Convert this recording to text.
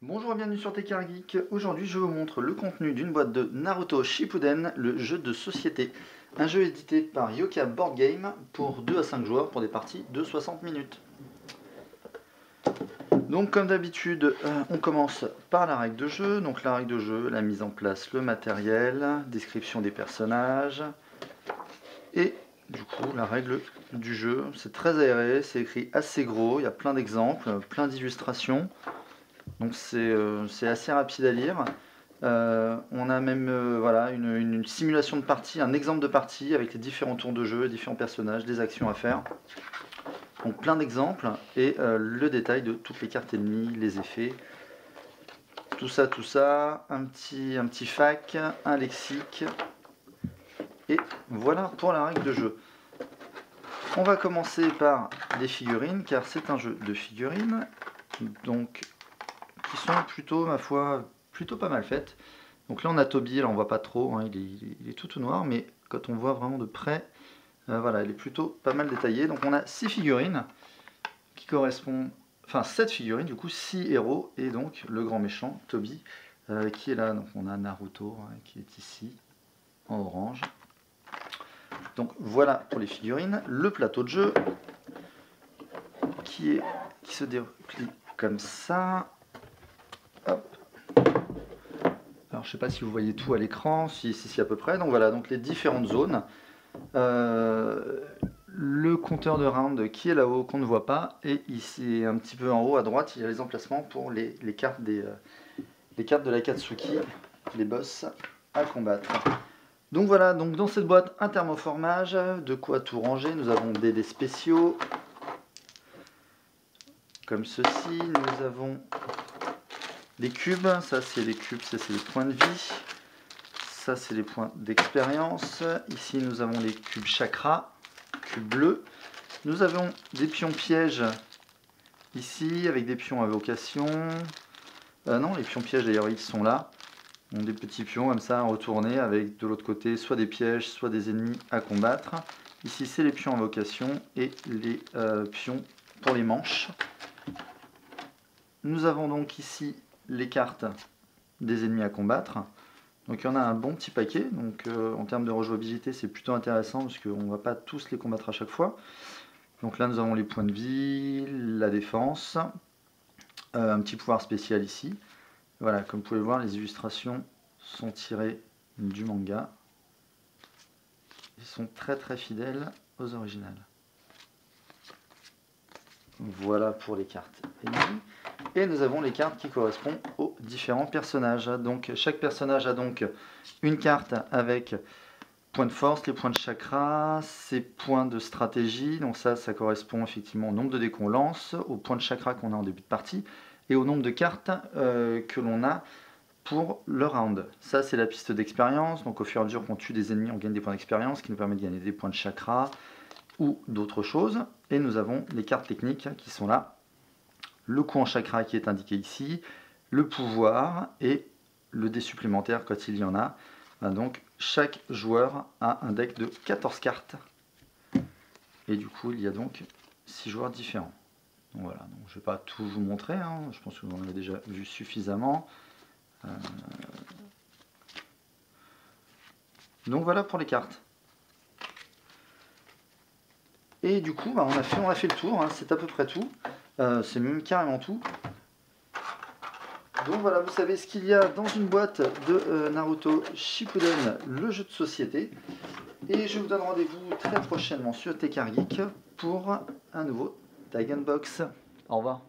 Bonjour et bienvenue sur Tekkar Geek. Aujourd'hui je vous montre le contenu d'une boîte de Naruto Shippuden, le jeu de société. Un jeu édité par Yoka Board Game pour 2 à 5 joueurs pour des parties de 60 minutes. Donc comme d'habitude, on commence par la règle de jeu. Donc la règle de jeu, la mise en place, le matériel, description des personnages. Et du coup la règle du jeu, c'est très aéré, c'est écrit assez gros, il y a plein d'exemples, plein d'illustrations. Donc c'est assez rapide à lire. On a même voilà, une simulation de partie, un exemple de partie avec les différents tours de jeu, les différents personnages, des actions à faire. Donc plein d'exemples et le détail de toutes les cartes ennemies, les effets. Tout ça, un petit fac, un lexique. Et voilà pour la règle de jeu. On va commencer par les figurines car c'est un jeu de figurines. Donc qui sont plutôt, ma foi, plutôt pas mal faites. Donc là on a Toby, là on voit pas trop, hein, il est tout noir, mais quand on voit vraiment de près, voilà, il est plutôt pas mal détaillé. Donc on a 6 figurines qui correspondent, enfin 7 figurines, du coup 6 héros, et donc le grand méchant, Toby, qui est là. Donc on a Naruto, hein, qui est ici, en orange. Donc voilà pour les figurines. Le plateau de jeu, qui se déplie comme ça. Hop. Alors je ne sais pas si vous voyez tout à l'écran, si à peu près. Donc voilà, donc les différentes zones. Le compteur de round qui est là-haut, qu'on ne voit pas. Et ici, un petit peu en haut à droite, il y a les emplacements pour les cartes, les cartes de l'Akatsuki, les boss à combattre. Donc voilà, donc dans cette boîte, un thermoformage, de quoi tout ranger. Nous avons des dés spéciaux, comme ceci. Nous avons les cubes, ça c'est les cubes, ça c'est les points de vie. Ça c'est les points d'expérience. Ici nous avons les cubes chakra, cubes bleus. Nous avons des pions pièges ici avec des pions invocation. Non, les pions pièges d'ailleurs ils sont là. On a des petits pions comme ça retournés avec de l'autre côté soit des pièges, soit des ennemis à combattre. Ici c'est les pions invocation et les pions pour les manches. Nous avons donc ici les cartes des ennemis à combattre. Donc il y en a un bon petit paquet, donc en termes de rejouabilité c'est plutôt intéressant parce qu'on ne va pas tous les combattre à chaque fois. Donc là nous avons les points de vie, la défense, un petit pouvoir spécial ici. Voilà, comme vous pouvez voir, les illustrations sont tirées du manga. Ils sont très très fidèles aux originales. Voilà pour les cartes ennemies. Et nous avons les cartes qui correspondent aux différents personnages. Donc chaque personnage a donc une carte avec points de force, les points de chakra, ses points de stratégie. Donc ça correspond effectivement au nombre de dés qu'on lance, aux points de chakra qu'on a en début de partie et au nombre de cartes que l'on a pour le round. Ça c'est la piste d'expérience. Donc au fur et à mesure qu'on tue des ennemis, on gagne des points d'expérience qui nous permettent de gagner des points de chakra ou d'autres choses. Et nous avons les cartes techniques qui sont là. Le coup en chakra qui est indiqué ici, le pouvoir et le dé supplémentaire quand il y en a. Donc chaque joueur a un deck de 14 cartes. Et du coup il y a donc 6 joueurs différents. Donc voilà, donc je ne vais pas tout vous montrer, hein. Je pense que vous en avez déjà vu suffisamment. Donc voilà pour les cartes. Et du coup on a fait le tour, hein. C'est à peu près tout. C'est même carrément tout. Donc voilà, vous savez ce qu'il y a dans une boîte de Naruto Shippuden, le jeu de société. Et je vous donne rendez-vous très prochainement sur Tekkar Geek pour un nouveau Tag Unbox. Au revoir.